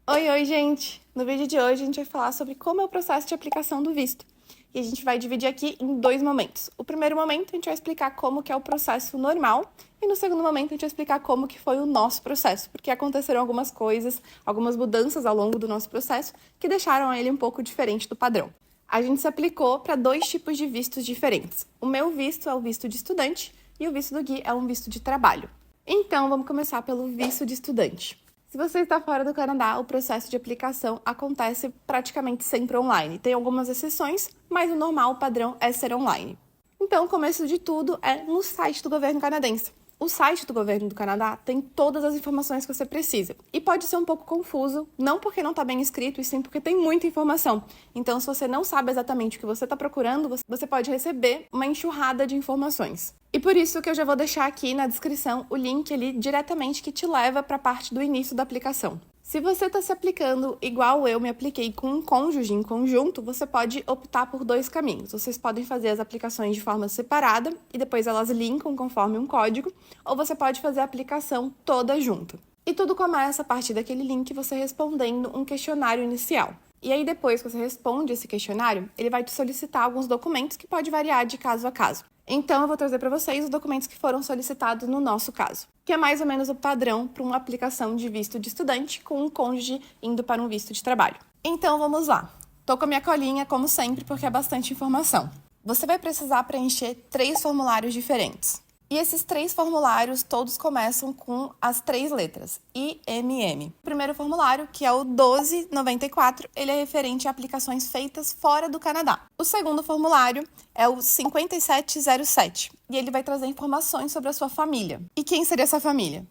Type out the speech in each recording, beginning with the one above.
Oi, gente! No vídeo de hoje a gente vai falar sobre como é o processo de aplicação do visto. E a gente vai dividir aqui em dois momentos. O primeiro momento a gente vai explicar como que é o processo normal e no segundo momento a gente vai explicar como que foi o nosso processo, porque aconteceram algumas coisas, algumas mudanças ao longo do nosso processo que deixaram ele um pouco diferente do padrão. A gente se aplicou para dois tipos de vistos diferentes. O meu visto é o visto de estudante e o visto do Gui é um visto de trabalho. Então, vamos começar pelo visto de estudante. Se você está fora do Canadá, o processo de aplicação acontece praticamente sempre online. Tem algumas exceções, mas o normal, o padrão, é ser online. Então, o começo de tudo é no site do governo canadense. O site do governo do Canadá tem todas as informações que você precisa. E pode ser um pouco confuso, não porque não está bem escrito, e sim porque tem muita informação. Então, se você não sabe exatamente o que você está procurando, você pode receber uma enxurrada de informações. E por isso que eu já vou deixar aqui na descrição o link ali diretamente que te leva para a parte do início da aplicação. Se você está se aplicando igual eu me apliquei com um cônjuge em conjunto, você pode optar por dois caminhos. Vocês podem fazer as aplicações de forma separada e depois elas linkam conforme um código, ou você pode fazer a aplicação toda junto. E tudo começa a partir daquele link você respondendo um questionário inicial. E aí depois que você responde esse questionário, ele vai te solicitar alguns documentos que pode variar de caso a caso. Então, eu vou trazer para vocês os documentos que foram solicitados no nosso caso, que é mais ou menos o padrão para uma aplicação de visto de estudante com um cônjuge indo para um visto de trabalho. Então, vamos lá. Tô com a minha colinha, como sempre, porque é bastante informação. Você vai precisar preencher 3 formulários diferentes. E esses 3 formulários todos começam com as 3 letras, IMM. O primeiro formulário, que é o 1294, ele é referente a aplicações feitas fora do Canadá. O segundo formulário é o 5707, e ele vai trazer informações sobre a sua família. E quem seria essa família?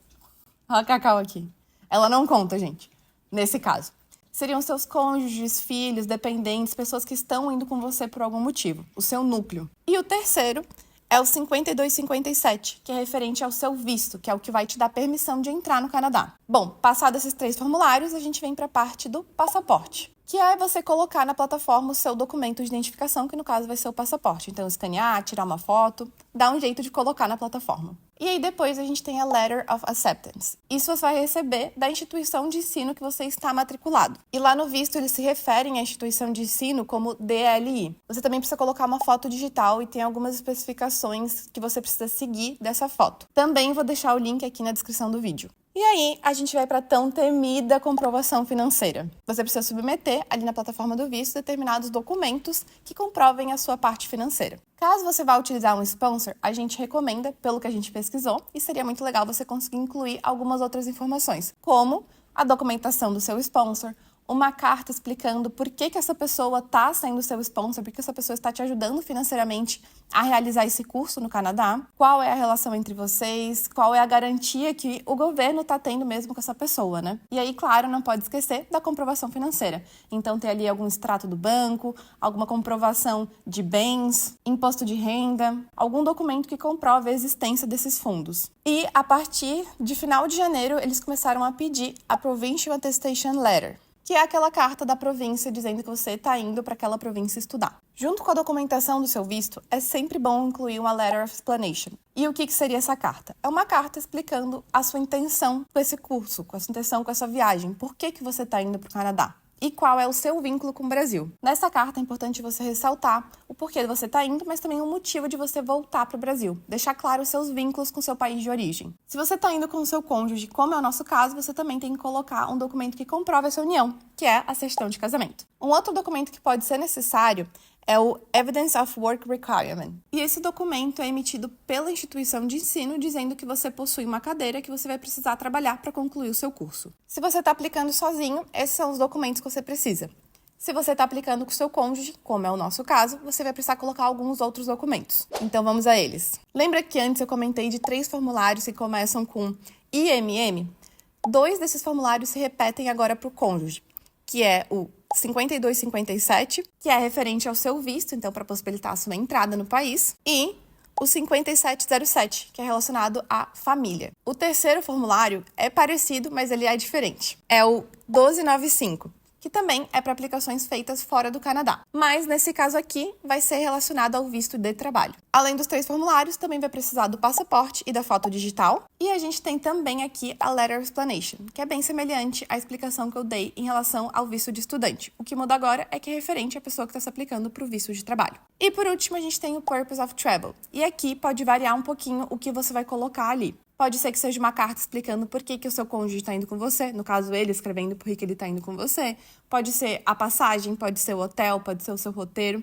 Olha a Cacau aqui. Ela não conta, gente, nesse caso. Seriam seus cônjuges, filhos, dependentes, pessoas que estão indo com você por algum motivo, o seu núcleo. E o terceiro é o 5257, que é referente ao seu visto, que é o que vai te dar permissão de entrar no Canadá. Bom, passados esses 3 formulários, a gente vem para a parte do passaporte, que é você colocar na plataforma o seu documento de identificação, que no caso vai ser o passaporte. Então, escanear, tirar uma foto, dá um jeito de colocar na plataforma. E aí depois a gente tem a Letter of Acceptance. Isso você vai receber da instituição de ensino que você está matriculado. E lá no visto eles se referem à instituição de ensino como DLI. Você também precisa colocar uma foto digital e tem algumas especificações que você precisa seguir dessa foto. Também vou deixar o link aqui na descrição do vídeo. E aí, a gente vai para a tão temida comprovação financeira. Você precisa submeter ali na plataforma do visto determinados documentos que comprovem a sua parte financeira. Caso você vá utilizar um sponsor, a gente recomenda, pelo que a gente pesquisou, e seria muito legal você conseguir incluir algumas outras informações, como a documentação do seu sponsor, uma carta explicando por que essa pessoa está sendo seu sponsor, porque essa pessoa está te ajudando financeiramente a realizar esse curso no Canadá, qual é a relação entre vocês, qual é a garantia que o governo está tendo mesmo com essa pessoa, né? E aí, claro, não pode esquecer da comprovação financeira. Então, tem ali algum extrato do banco, alguma comprovação de bens, imposto de renda, algum documento que comprove a existência desses fundos. E, a partir de final de janeiro, eles começaram a pedir a Provincial Attestation Letter, que é aquela carta da província dizendo que você está indo para aquela província estudar. Junto com a documentação do seu visto, é sempre bom incluir uma Letter of Explanation. E o que seria essa carta? É uma carta explicando a sua intenção com esse curso, com a sua intenção com essa viagem, por que você está indo para o Canadá. E qual é o seu vínculo com o Brasil. Nessa carta é importante você ressaltar o porquê você está indo, mas também o motivo de você voltar para o Brasil. Deixar claro os seus vínculos com o seu país de origem. Se você está indo com o seu cônjuge, como é o nosso caso, você também tem que colocar um documento que comprova essa união, que é a certidão de casamento. Um outro documento que pode ser necessário é o Evidence of Work Requirement. E esse documento é emitido pela instituição de ensino dizendo que você possui uma cadeira que você vai precisar trabalhar para concluir o seu curso. Se você está aplicando sozinho, esses são os documentos que você precisa. Se você está aplicando com o seu cônjuge, como é o nosso caso, você vai precisar colocar alguns outros documentos. Então vamos a eles. Lembra que antes eu comentei de 3 formulários que começam com IMM? 2 desses formulários se repetem agora para o cônjuge, que é o 5257, que é referente ao seu visto, então para possibilitar a sua entrada no país, e o 5707, que é relacionado à família. O terceiro formulário é parecido, mas ele é diferente. É o 1295, que também é para aplicações feitas fora do Canadá. Mas, nesse caso aqui, vai ser relacionado ao visto de trabalho. Além dos 3 formulários, também vai precisar do passaporte e da foto digital. E a gente tem também aqui a Letter of Explanation, que é bem semelhante à explicação que eu dei em relação ao visto de estudante. O que muda agora é que é referente à pessoa que está se aplicando para o visto de trabalho. E, por último, a gente tem o Purpose of Travel. E aqui pode variar um pouquinho o que você vai colocar ali. Pode ser que seja uma carta explicando por que o seu cônjuge está indo com você, no caso ele escrevendo por que ele está indo com você. Pode ser a passagem, pode ser o hotel, pode ser o seu roteiro.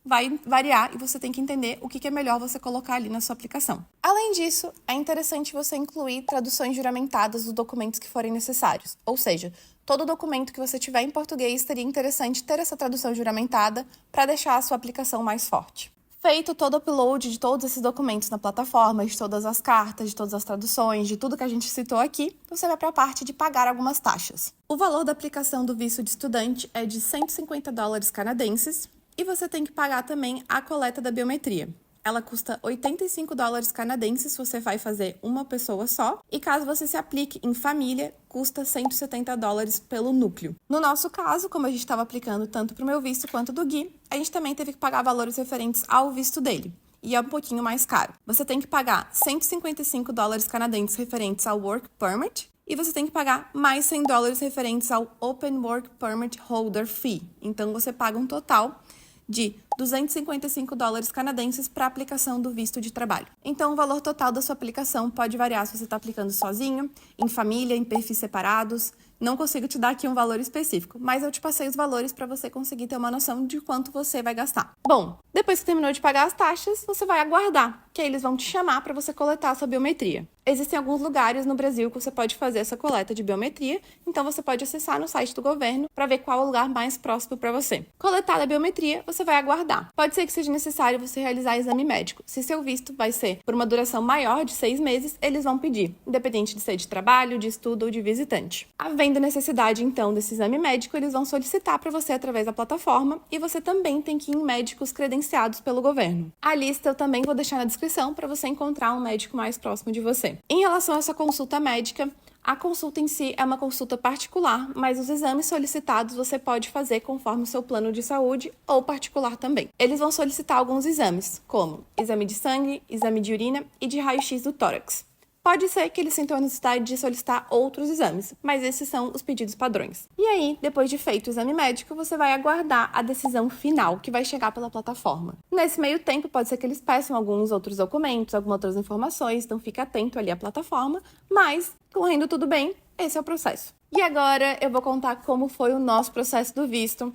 Vai variar e você tem que entender o que é melhor você colocar ali na sua aplicação. Além disso, é interessante você incluir traduções juramentadas dos documentos que forem necessários. Ou seja, todo documento que você tiver em português seria interessante ter essa tradução juramentada para deixar a sua aplicação mais forte. Feito todo o upload de todos esses documentos na plataforma, de todas as cartas, de todas as traduções, de tudo que a gente citou aqui, você vai para a parte de pagar algumas taxas. O valor da aplicação do visto de estudante é de $150 canadenses e você tem que pagar também a coleta da biometria. Ela custa $85 canadenses se você vai fazer uma pessoa só. E caso você se aplique em família, custa $170 pelo núcleo. No nosso caso, como a gente estava aplicando tanto para o meu visto quanto do Gui, a gente também teve que pagar valores referentes ao visto dele. E é um pouquinho mais caro. Você tem que pagar $155 canadenses referentes ao Work Permit. E você tem que pagar mais $100 referentes ao Open Work Permit Holder Fee. Então, você paga um total de $255 canadenses para a aplicação do visto de trabalho. Então, o valor total da sua aplicação pode variar se você está aplicando sozinho, em família, em perfis separados. Não consigo te dar aqui um valor específico, mas eu te passei os valores para você conseguir ter uma noção de quanto você vai gastar. Bom, depois que terminou de pagar as taxas, você vai aguardar, que aí eles vão te chamar para você coletar a sua biometria. Existem alguns lugares no Brasil que você pode fazer essa coleta de biometria, então você pode acessar no site do governo para ver qual é o lugar mais próximo para você. Coletada a biometria, você vai aguardar. Pode ser que seja necessário você realizar exame médico. Se seu visto vai ser por uma duração maior de 6 meses, eles vão pedir, independente de ser de trabalho, de estudo ou de visitante. Havendo necessidade, então, desse exame médico, eles vão solicitar para você através da plataforma e você também tem que ir em médicos credenciados pelo governo. A lista eu também vou deixar na descrição para você encontrar um médico mais próximo de você. Em relação a essa consulta médica, a consulta em si é uma consulta particular, mas os exames solicitados você pode fazer conforme o seu plano de saúde ou particular também. Eles vão solicitar alguns exames, como exame de sangue, exame de urina e de raio-x do tórax. Pode ser que eles sintam a necessidade de solicitar outros exames, mas esses são os pedidos padrões. E aí, depois de feito o exame médico, você vai aguardar a decisão final, que vai chegar pela plataforma. Nesse meio tempo, pode ser que eles peçam alguns outros documentos, algumas outras informações, então fica atento ali à plataforma, mas, correndo tudo bem, esse é o processo. E agora eu vou contar como foi o nosso processo do visto.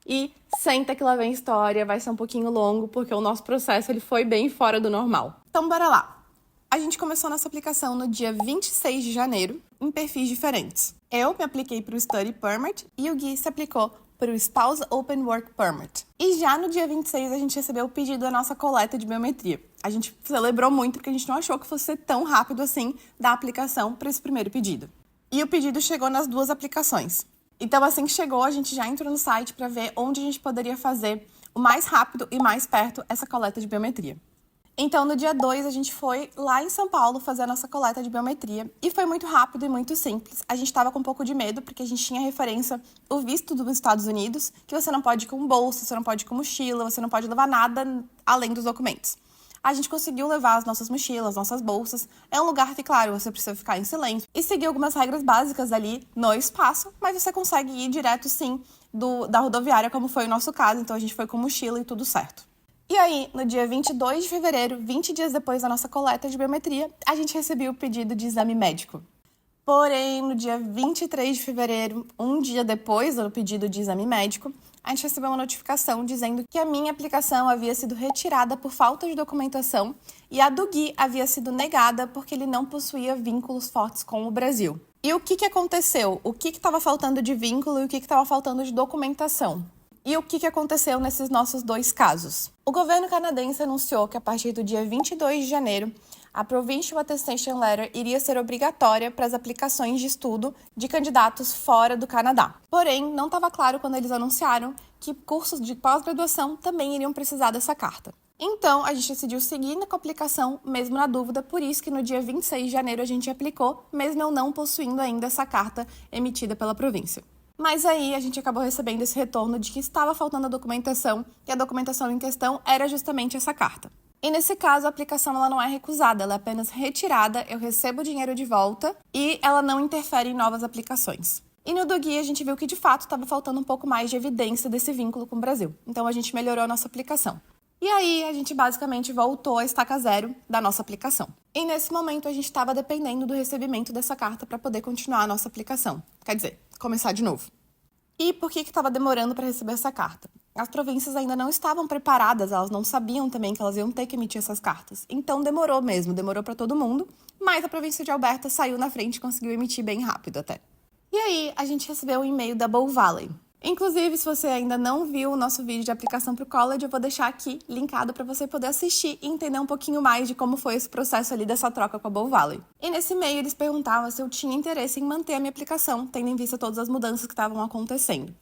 E senta que lá vem história, vai ser um pouquinho longo, porque o nosso processo ele foi bem fora do normal. Então, bora lá! A gente começou nossa aplicação no dia 26 de janeiro, em perfis diferentes. Eu me apliquei para o Study Permit e o Gui se aplicou para o Spouse Open Work Permit. E já no dia 26 a gente recebeu o pedido da nossa coleta de biometria. A gente celebrou muito porque a gente não achou que fosse ser tão rápido assim da aplicação para esse primeiro pedido. E o pedido chegou nas 2 aplicações. Então, assim que chegou, a gente já entrou no site para ver onde a gente poderia fazer o mais rápido e mais perto essa coleta de biometria. Então, no dia 2, a gente foi lá em São Paulo fazer a nossa coleta de biometria. E foi muito rápido e muito simples. A gente estava com um pouco de medo, porque a gente tinha referência o visto dos Estados Unidos, que você não pode ir com bolsa, você não pode ir com mochila, você não pode levar nada além dos documentos. A gente conseguiu levar as nossas mochilas, nossas bolsas. É um lugar que, claro, você precisa ficar em silêncio e seguir algumas regras básicas ali no espaço, mas você consegue ir direto, sim, da rodoviária, como foi o nosso caso. Então, a gente foi com mochila e tudo certo. E aí, no dia 22 de fevereiro, 20 dias depois da nossa coleta de biometria, a gente recebeu o pedido de exame médico. Porém, no dia 23 de fevereiro, um dia depois do pedido de exame médico, a gente recebeu uma notificação dizendo que a minha aplicação havia sido retirada por falta de documentação e a do Gui havia sido negada porque ele não possuía vínculos fortes com o Brasil. E o que aconteceu? O que estava faltando de vínculo e o que estava faltando de documentação? E o que aconteceu nesses nossos 2 casos? O governo canadense anunciou que a partir do dia 22 de janeiro, a Provincial Attestation Letter iria ser obrigatória para as aplicações de estudo de candidatos fora do Canadá. Porém, não estava claro quando eles anunciaram que cursos de pós-graduação também iriam precisar dessa carta. Então, a gente decidiu seguir com a aplicação, mesmo na dúvida, por isso que no dia 26 de janeiro a gente aplicou, mesmo eu não possuindo ainda essa carta emitida pela província. Mas aí a gente acabou recebendo esse retorno de que estava faltando a documentação, e a documentação em questão era justamente essa carta. E nesse caso, a aplicação ela não é recusada, ela é apenas retirada, eu recebo o dinheiro de volta e ela não interfere em novas aplicações. E no do Gui, a gente viu que, de fato, estava faltando um pouco mais de evidência desse vínculo com o Brasil. Então, a gente melhorou a nossa aplicação. E aí, a gente basicamente voltou à estaca zero da nossa aplicação. E nesse momento, a gente estava dependendo do recebimento dessa carta para poder continuar a nossa aplicação. Quer dizer, começar de novo. E por que estava demorando para receber essa carta? As províncias ainda não estavam preparadas, elas não sabiam também que elas iam ter que emitir essas cartas. Então demorou mesmo, demorou para todo mundo, mas a província de Alberta saiu na frente e conseguiu emitir bem rápido até. E aí, a gente recebeu um e-mail da Bow Valley. Inclusive, se você ainda não viu o nosso vídeo de aplicação para o college, eu vou deixar aqui linkado para você poder assistir e entender um pouquinho mais de como foi esse processo ali dessa troca com a Bow Valley. E nesse e-mail eles perguntavam se eu tinha interesse em manter a minha aplicação, tendo em vista todas as mudanças que estavam acontecendo.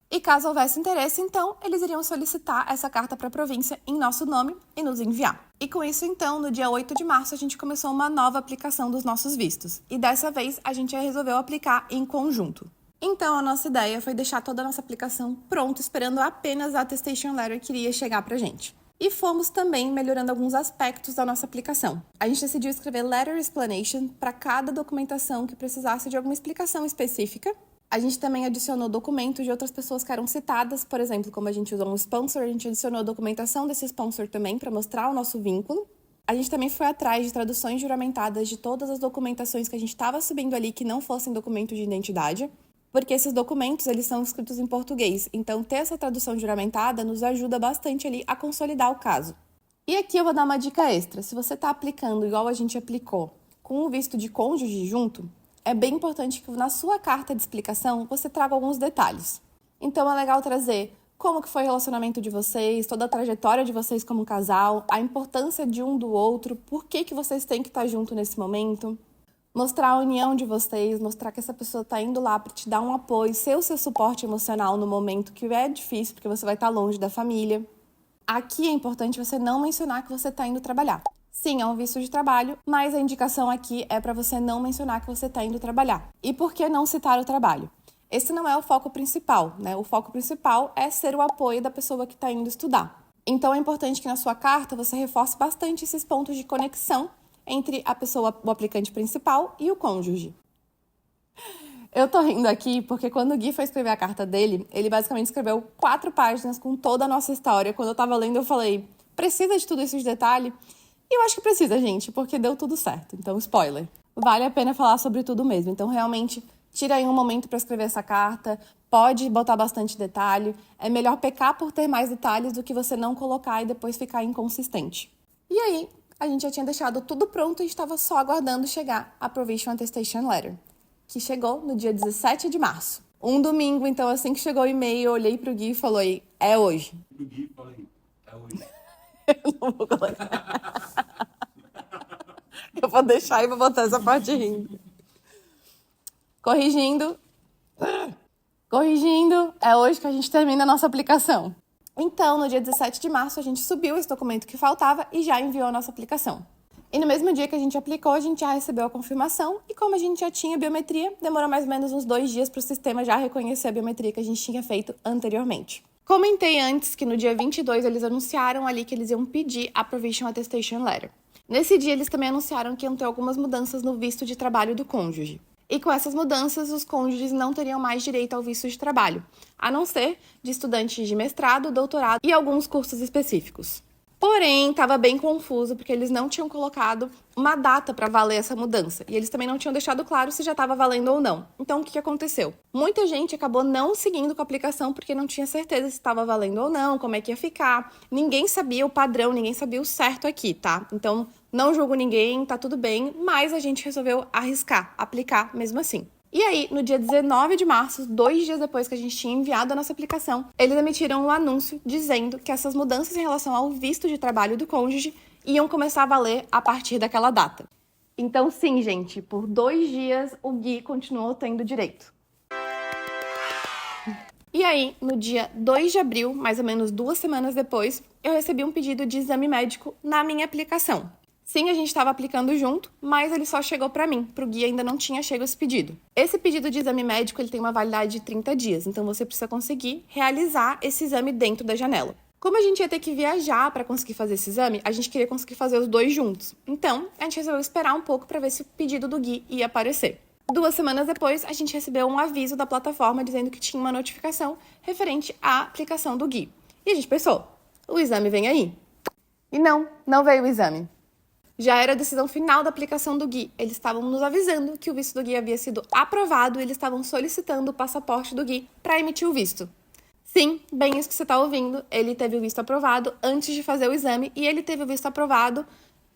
E caso houvesse interesse, então, eles iriam solicitar essa carta para a província em nosso nome e nos enviar. E com isso, então, no dia 8 de março, a gente começou uma nova aplicação dos nossos vistos. E dessa vez, a gente resolveu aplicar em conjunto. Então, a nossa ideia foi deixar toda a nossa aplicação pronta, esperando apenas a attestation letter que iria chegar pra gente. E fomos também melhorando alguns aspectos da nossa aplicação. A gente decidiu escrever letter explanation para cada documentação que precisasse de alguma explicação específica. A gente também adicionou documentos de outras pessoas que eram citadas, por exemplo, como a gente usou um sponsor, a gente adicionou a documentação desse sponsor também para mostrar o nosso vínculo. A gente também foi atrás de traduções juramentadas de todas as documentações que a gente estava subindo ali que não fossem documentos de identidade, porque esses documentos eles são escritos em português, então ter essa tradução juramentada nos ajuda bastante ali a consolidar o caso. E aqui eu vou dar uma dica extra, se você está aplicando igual a gente aplicou, com o visto de cônjuge junto, é bem importante que na sua carta de explicação você traga alguns detalhes. Então é legal trazer como que foi o relacionamento de vocês, toda a trajetória de vocês como casal, a importância de um do outro, por que vocês têm que estar junto nesse momento. Mostrar a união de vocês, mostrar que essa pessoa está indo lá para te dar um apoio, ser o seu suporte emocional no momento que é difícil, porque você vai estar longe da família. Aqui é importante você não mencionar que você está indo trabalhar. Sim, é um visto de trabalho, mas a indicação aqui é para você não mencionar que você está indo trabalhar. E por que não citar o trabalho? Esse não é o foco principal, né? O foco principal é ser o apoio da pessoa que está indo estudar. Então é importante que na sua carta você reforce bastante esses pontos de conexão entre a pessoa, o aplicante principal e o cônjuge. Eu tô rindo aqui porque quando o Gui foi escrever a carta dele, ele basicamente escreveu 4 páginas com toda a nossa história. Quando eu tava lendo, eu falei, precisa de tudo isso de detalhe? E eu acho que precisa, gente, porque deu tudo certo. Então, spoiler. Vale a pena falar sobre tudo mesmo. Então, realmente, tira aí um momento para escrever essa carta. Pode botar bastante detalhe. É melhor pecar por ter mais detalhes do que você não colocar e depois ficar inconsistente. E aí, a gente já tinha deixado tudo pronto e estava só aguardando chegar a Provision Attestation Letter, que chegou no dia 17 de março. Um domingo, então, assim que chegou o e-mail, eu olhei pro Gui e falei, é hoje. O Gui, falei, é hoje. Eu não vou colocar. Eu vou deixar e vou botar essa parte rindo. Corrigindo, é hoje que a gente termina a nossa aplicação. Então, no dia 17 de março, a gente subiu esse documento que faltava e já enviou a nossa aplicação. E no mesmo dia que a gente aplicou, a gente já recebeu a confirmação e como a gente já tinha biometria, demorou mais ou menos uns 2 dias para o sistema já reconhecer a biometria que a gente tinha feito anteriormente. Comentei antes que no dia 22 eles anunciaram ali que eles iam pedir a Provision Attestation Letter. Nesse dia, eles também anunciaram que iam ter algumas mudanças no visto de trabalho do cônjuge. E com essas mudanças, os cônjuges não teriam mais direito ao visto de trabalho, a não ser de estudantes de mestrado, doutorado e alguns cursos específicos. Porém, estava bem confuso porque eles não tinham colocado uma data para valer essa mudança. E eles também não tinham deixado claro se já estava valendo ou não. Então, o que aconteceu? Muita gente acabou não seguindo com a aplicação porque não tinha certeza se estava valendo ou não, como é que ia ficar. Ninguém sabia o padrão, ninguém sabia o certo aqui, tá? Então, não julgo ninguém, tá tudo bem, mas a gente resolveu arriscar, aplicar mesmo assim. E aí, no dia 19 de março, 2 dias depois que a gente tinha enviado a nossa aplicação, eles emitiram um anúncio dizendo que essas mudanças em relação ao visto de trabalho do cônjuge iam começar a valer a partir daquela data. Então, sim, gente, por 2 dias o Gui continuou tendo direito. E aí, no dia 2 de abril, mais ou menos 2 semanas depois, eu recebi um pedido de exame médico na minha aplicação. Sim, a gente estava aplicando junto, mas ele só chegou para mim. Para o Gui ainda não tinha chegado esse pedido. Esse pedido de exame médico ele tem uma validade de 30 dias, então você precisa conseguir realizar esse exame dentro da janela. Como a gente ia ter que viajar para conseguir fazer esse exame, a gente queria conseguir fazer os dois juntos. Então, a gente resolveu esperar um pouco para ver se o pedido do Gui ia aparecer. 2 semanas depois, a gente recebeu um aviso da plataforma dizendo que tinha uma notificação referente à aplicação do Gui. E a gente pensou, o exame vem aí. E não veio o exame. Já era a decisão final da aplicação do Gui. Eles estavam nos avisando que o visto do Gui havia sido aprovado e eles estavam solicitando o passaporte do Gui para emitir o visto. Sim, bem isso que você está ouvindo. Ele teve o visto aprovado antes de fazer o exame e ele teve o visto aprovado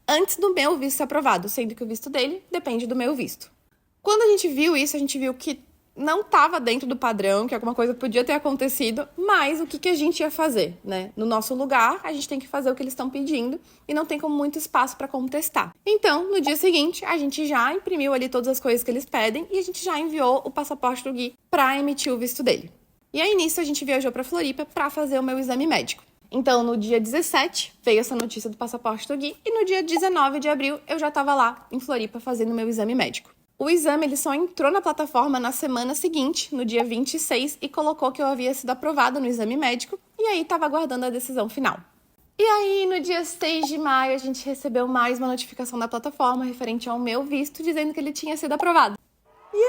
antes do meu visto ser aprovado, sendo que o visto dele depende do meu visto. Quando a gente viu isso, a gente viu que não estava dentro do padrão, que alguma coisa podia ter acontecido, mas o que a gente ia fazer, né? No nosso lugar, a gente tem que fazer o que eles estão pedindo e não tem como muito espaço para contestar. Então, no dia seguinte, a gente já imprimiu ali todas as coisas que eles pedem e a gente já enviou o passaporte do Gui para emitir o visto dele. E aí, nisso, a gente viajou para Floripa para fazer o meu exame médico. Então, no dia 17, veio essa notícia do passaporte do Gui e no dia 19 de abril, eu já estava lá em Floripa fazendo o meu exame médico. O exame ele só entrou na plataforma na semana seguinte, no dia 26, e colocou que eu havia sido aprovada no exame médico, e aí estava aguardando a decisão final. E aí, no dia 6 de maio, a gente recebeu mais uma notificação da plataforma referente ao meu visto, dizendo que ele tinha sido aprovado. Yay!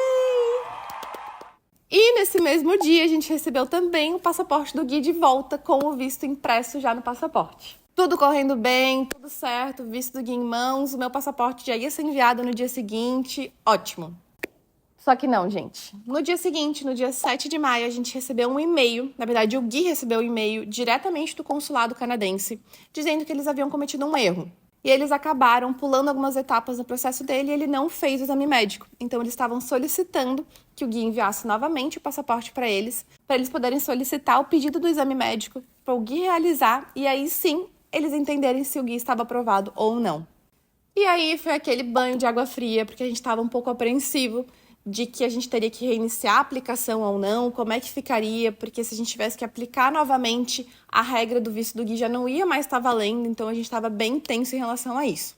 E nesse mesmo dia, a gente recebeu também o passaporte do Gui de volta, com o visto impresso já no passaporte. Tudo correndo bem, tudo certo, visto do Gui em mãos, o meu passaporte já ia ser enviado no dia seguinte, ótimo. Só que não, gente. No dia seguinte, no dia 7 de maio, a gente recebeu um e-mail, na verdade o Gui recebeu um e-mail diretamente do consulado canadense, dizendo que eles haviam cometido um erro. E eles acabaram pulando algumas etapas no processo dele e ele não fez o exame médico. Então eles estavam solicitando que o Gui enviasse novamente o passaporte para eles poderem solicitar o pedido do exame médico, para o Gui realizar e aí sim eles entenderem se o Gui estava aprovado ou não. E aí foi aquele banho de água fria, porque a gente estava um pouco apreensivo de que a gente teria que reiniciar a aplicação ou não, como é que ficaria, porque se a gente tivesse que aplicar novamente a regra do visto do Gui já não ia mais estar valendo, então a gente estava bem tenso em relação a isso.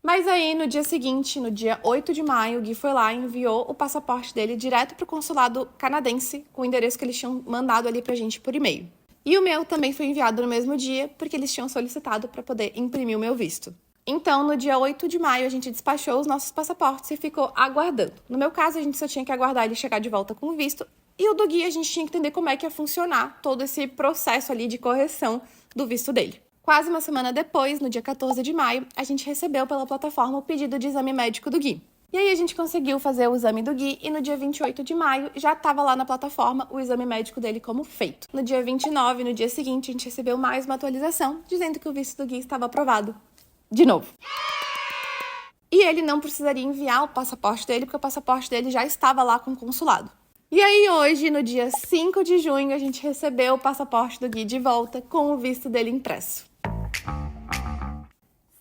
Mas aí, no dia seguinte, no dia 8 de maio, o Gui foi lá e enviou o passaporte dele direto para o consulado canadense, com o endereço que eles tinham mandado ali pra gente por e-mail. E o meu também foi enviado no mesmo dia, porque eles tinham solicitado para poder imprimir o meu visto. Então, no dia 8 de maio, a gente despachou os nossos passaportes e ficou aguardando. No meu caso, a gente só tinha que aguardar ele chegar de volta com o visto. E o do Gui, a gente tinha que entender como é que ia funcionar todo esse processo ali de correção do visto dele. Quase uma semana depois, no dia 14 de maio, a gente recebeu pela plataforma o pedido de exame médico do Gui. E aí a gente conseguiu fazer o exame do Gui e no dia 28 de maio já estava lá na plataforma o exame médico dele como feito. No dia 29, no dia seguinte, a gente recebeu mais uma atualização dizendo que o visto do Gui estava aprovado de novo. E ele não precisaria enviar o passaporte dele, porque o passaporte dele já estava lá com o consulado. E aí hoje, no dia 5 de junho, a gente recebeu o passaporte do Gui de volta com o visto dele impresso.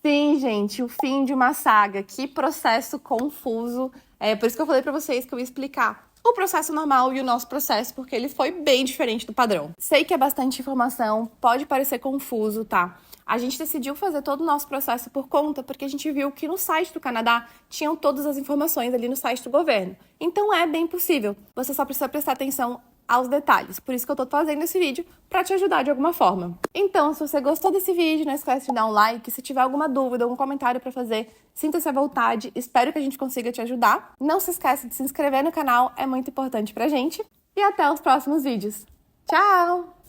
Sim, gente, o fim de uma saga. Que processo confuso. É por isso que eu falei pra vocês que eu ia explicar o processo normal e o nosso processo, porque ele foi bem diferente do padrão. Sei que é bastante informação, pode parecer confuso, tá? A gente decidiu fazer todo o nosso processo por conta, porque a gente viu que no site do Canadá tinham todas as informações ali no site do governo. Então é bem possível. Você só precisa prestar atenção aos detalhes. Por isso que eu tô fazendo esse vídeo, pra te ajudar de alguma forma. Então, se você gostou desse vídeo, não esquece de dar um like. Se tiver alguma dúvida, algum comentário pra fazer, sinta-se à vontade. Espero que a gente consiga te ajudar. Não se esqueça de se inscrever no canal, é muito importante pra gente. E até os próximos vídeos. Tchau!